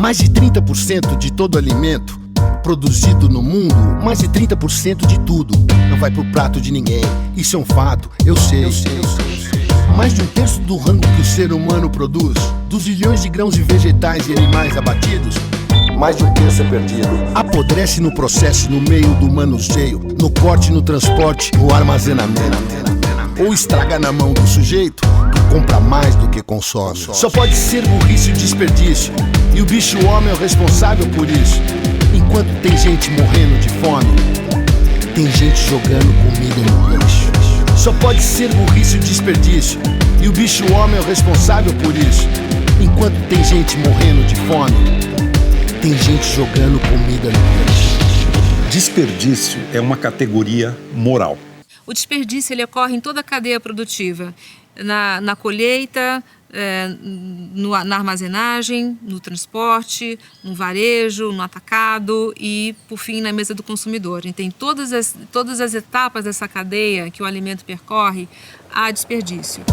Mais de 30% de todo alimento produzido no mundo, mais de 30% de tudo não vai pro prato de ninguém. Isso é um fato, eu sei. Mais de um terço do rango que o ser humano produz, dos bilhões de grãos de vegetais e animais abatidos, mais de um terço é perdido. Apodrece no processo, no meio do manuseio, no corte, no transporte, no armazenamento. Ou estraga na mão do sujeito que compra mais do que consome. Só pode ser burrice e desperdício, e o bicho homem é o responsável por isso. Enquanto tem gente morrendo de fome, tem gente jogando comida no lixo. Só pode ser burrice e desperdício, e o bicho homem é o responsável por isso. Enquanto tem gente morrendo de fome, tem gente jogando comida no lixo. Desperdício é uma categoria moral. O desperdício ele ocorre em toda a cadeia produtiva, na colheita, na armazenagem, no transporte, no varejo, no atacado e, por fim, na mesa do consumidor. Então, em todas as etapas dessa cadeia que o alimento percorre, há desperdício.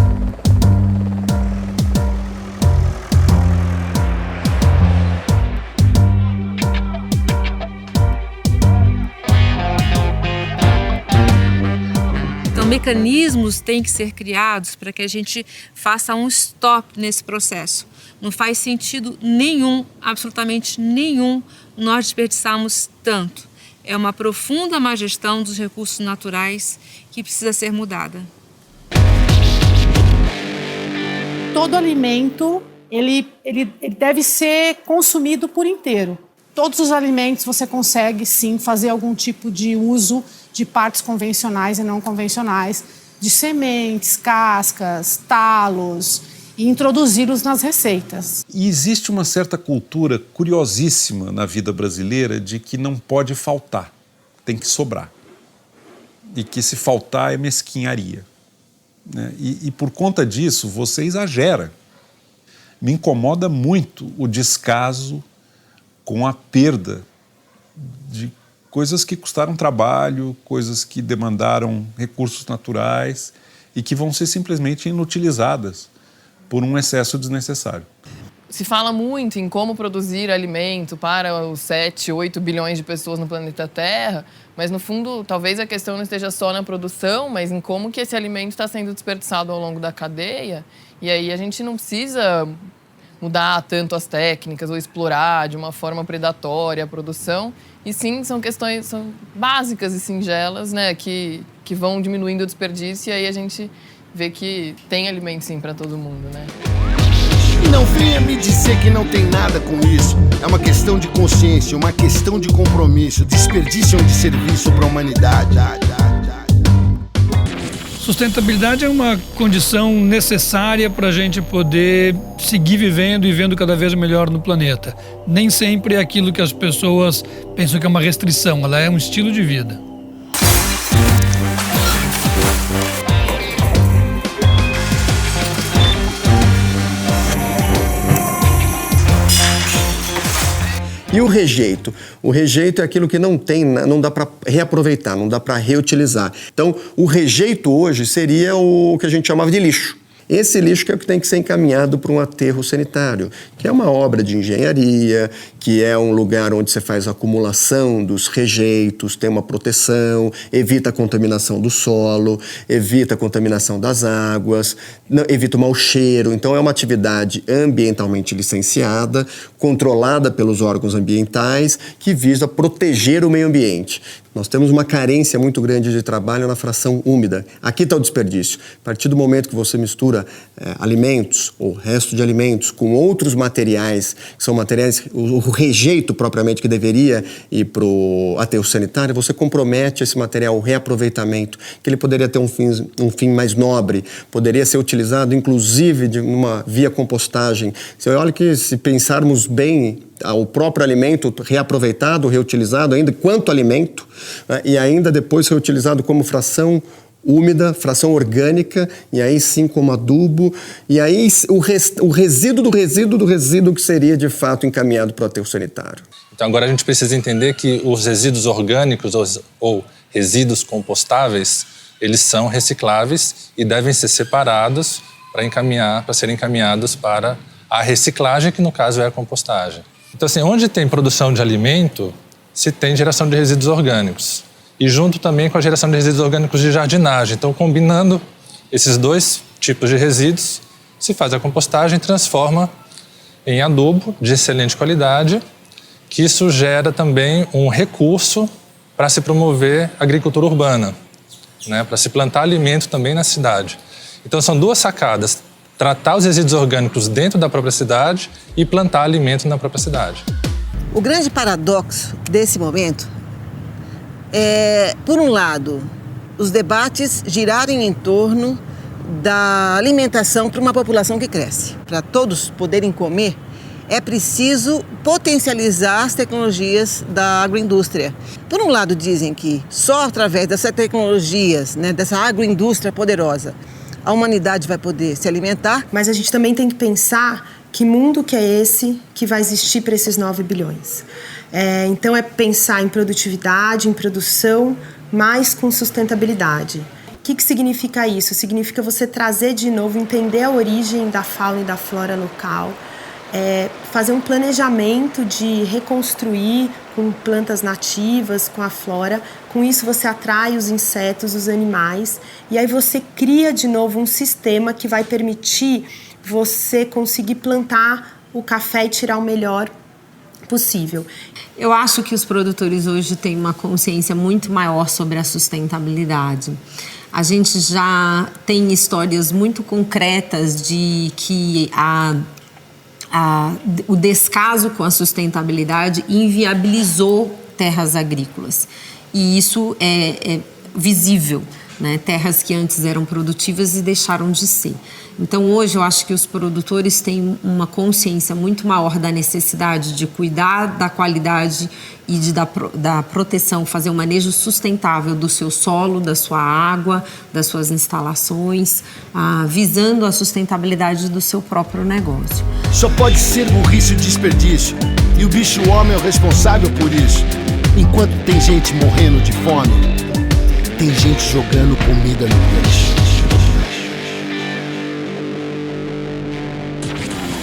Mecanismos têm que ser criados para que a gente faça um stop nesse processo. Não faz sentido nenhum, absolutamente nenhum, nós desperdiçarmos tanto. É uma profunda má gestão dos recursos naturais que precisa ser mudada. Todo alimento, ele deve ser consumido por inteiro. Todos os alimentos você consegue, sim, fazer algum tipo de uso de partes convencionais e não convencionais, de sementes, cascas, talos, e introduzi-los nas receitas. E existe uma certa cultura curiosíssima na vida brasileira de que não pode faltar, tem que sobrar. E que se faltar é mesquinharia. Né? E por conta disso, você exagera. Me incomoda muito o descaso com a perda de coisas que custaram trabalho, coisas que demandaram recursos naturais e que vão ser simplesmente inutilizadas por um excesso desnecessário. Se fala muito em como produzir alimento para os 7, 8 bilhões de pessoas no planeta Terra, mas no fundo talvez a questão não esteja só na produção, mas em como que esse alimento está sendo desperdiçado ao longo da cadeia. E aí a gente não precisa mudar tanto as técnicas ou explorar de uma forma predatória a produção. E sim, são questões básicas e singelas, né, que vão diminuindo o desperdício e aí a gente vê que tem alimento sim para todo mundo, né? E não venha me dizer que não tem nada com isso. É uma questão de consciência, uma questão de compromisso. Desperdício é um desserviço para a humanidade. Sustentabilidade é uma condição necessária para a gente poder seguir vivendo e vendo cada vez melhor no planeta. Nem sempre é aquilo que as pessoas pensam que é uma restrição, ela é um estilo de vida. E o rejeito? O rejeito é aquilo que não dá para reaproveitar, não dá para reutilizar. Então, o rejeito hoje seria o que a gente chamava de lixo. Esse lixo que é o que tem que ser encaminhado para um aterro sanitário, que é uma obra de engenharia, que é um lugar onde você faz a acumulação dos rejeitos, tem uma proteção, evita a contaminação do solo, evita a contaminação das águas, evita o mau cheiro. Então é uma atividade ambientalmente licenciada, controlada pelos órgãos ambientais, que visa proteger o meio ambiente. Nós temos uma carência muito grande de trabalho na fração úmida. Aqui está o desperdício. A partir do momento que você mistura alimentos ou resto de alimentos com outros materiais, que são materiais, o rejeito propriamente que deveria ir para o aterro sanitário, você compromete esse material, o reaproveitamento, que ele poderia ter um fim mais nobre, poderia ser utilizado inclusive de uma via compostagem. Você olha que se pensarmos bem, o próprio alimento reaproveitado, reutilizado ainda quanto alimento, né, e ainda depois reutilizado como fração úmida, fração orgânica, e aí sim como adubo, e aí o resíduo do resíduo do resíduo que seria de fato encaminhado para o aterro sanitário. Então agora a gente precisa entender que os resíduos orgânicos ou resíduos compostáveis, eles são recicláveis e devem ser separados para serem encaminhados para a reciclagem, que no caso é a compostagem. Então, assim, onde tem produção de alimento, se tem geração de resíduos orgânicos. E junto também com a geração de resíduos orgânicos de jardinagem. Então, combinando esses dois tipos de resíduos, se faz a compostagem e transforma em adubo de excelente qualidade, que isso gera também um recurso para se promover a agricultura urbana, né? Para se plantar alimento também na cidade. Então, são duas sacadas: tratar os resíduos orgânicos dentro da própria cidade e plantar alimento na própria cidade. O grande paradoxo desse momento é, por um lado, os debates girarem em torno da alimentação para uma população que cresce. Para todos poderem comer, é preciso potencializar as tecnologias da agroindústria. Por um lado, dizem que só através dessas tecnologias, né, dessa agroindústria poderosa, a humanidade vai poder se alimentar. Mas a gente também tem que pensar que mundo que é esse que vai existir para esses 9 bilhões. Então é pensar em produtividade, em produção, mas com sustentabilidade. O que significa isso? Significa você trazer de novo, entender a origem da fauna e da flora local, fazer um planejamento de reconstruir com plantas nativas, com a flora. Com isso você atrai os insetos, os animais, e aí você cria de novo um sistema que vai permitir você conseguir plantar o café e tirar o melhor possível. Eu acho que os produtores hoje têm uma consciência muito maior sobre a sustentabilidade. A gente já tem histórias muito concretas de que o descaso com a sustentabilidade inviabilizou terras agrícolas. E isso é visível, né? Terras que antes eram produtivas e deixaram de ser. Então, hoje, eu acho que os produtores têm uma consciência muito maior da necessidade de cuidar da qualidade e da proteção, fazer um manejo sustentável do seu solo, da sua água, das suas instalações, visando a sustentabilidade do seu próprio negócio. Só pode ser burrice e desperdício, e o bicho-homem é o responsável por isso. Enquanto tem gente morrendo de fome, tem gente jogando comida no peixe.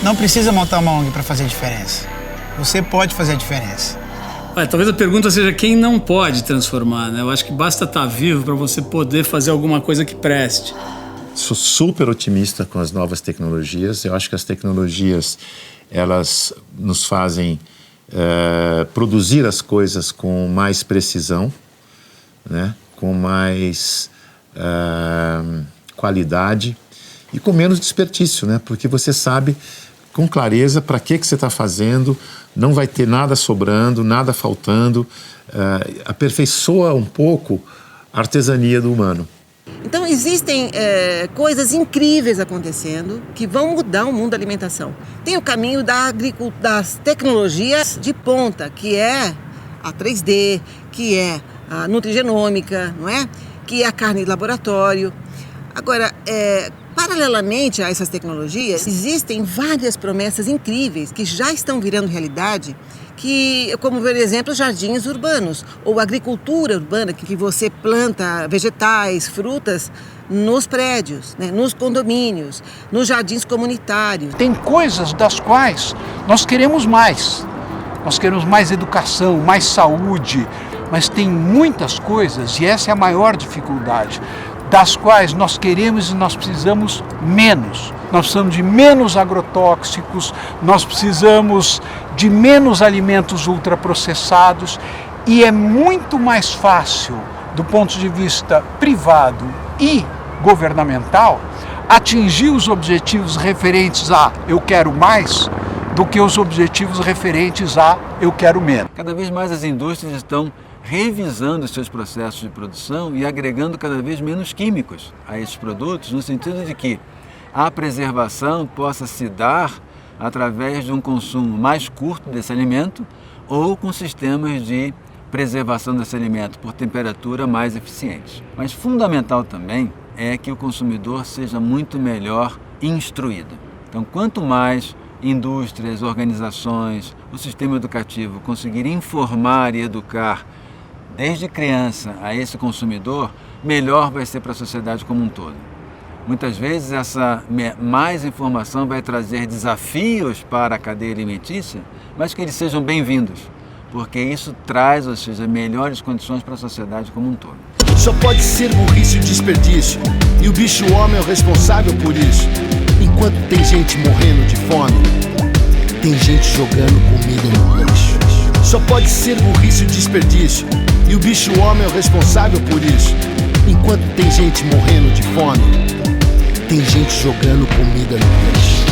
Não precisa montar uma ONG para fazer diferença. Você pode fazer a diferença. Talvez a pergunta seja quem não pode transformar, né? Eu acho que basta estar vivo para você poder fazer alguma coisa que preste. Sou super otimista com as novas tecnologias. Eu acho que as tecnologias, elas nos fazem produzir as coisas com mais precisão, né? Com mais qualidade e com menos desperdício, né? Porque você sabe com clareza para que você está fazendo, não vai ter nada sobrando, nada faltando, aperfeiçoa um pouco a artesania do humano. Então existem coisas incríveis acontecendo que vão mudar o mundo da alimentação. Tem o caminho das tecnologias de ponta, que é a 3D, que é a nutrigenômica, não é? Que é a carne de laboratório. Agora, paralelamente a essas tecnologias, existem várias promessas incríveis que já estão virando realidade, como, por exemplo, jardins urbanos ou agricultura urbana, que você planta vegetais, frutas nos prédios, né, nos condomínios, nos jardins comunitários. Tem coisas das quais nós queremos mais. Nós queremos mais educação, mais saúde, mas tem muitas coisas, e essa é a maior dificuldade, das quais nós queremos e nós precisamos menos. Nós precisamos de menos agrotóxicos, nós precisamos de menos alimentos ultraprocessados, e é muito mais fácil, do ponto de vista privado e governamental, atingir os objetivos referentes a eu quero mais, do que os objetivos referentes a eu quero menos. Cada vez mais as indústrias estão revisando os seus processos de produção e agregando cada vez menos químicos a esses produtos, no sentido de que a preservação possa se dar através de um consumo mais curto desse alimento ou com sistemas de preservação desse alimento por temperatura mais eficientes. Mas fundamental também é que o consumidor seja muito melhor instruído. Então, quanto mais indústrias, organizações, o sistema educativo conseguirem informar e educar desde criança a esse consumidor, melhor vai ser para a sociedade como um todo. Muitas vezes essa mais informação vai trazer desafios para a cadeia alimentícia, mas que eles sejam bem-vindos, porque isso traz, ou seja, melhores condições para a sociedade como um todo. Só pode ser burrice e desperdício, e o bicho homem é o responsável por isso. Enquanto tem gente morrendo de fome, tem gente jogando comida no lixo. Só pode ser burrice e desperdício, e o bicho homem é o responsável por isso. Enquanto tem gente morrendo de fome, tem gente jogando comida no lixo.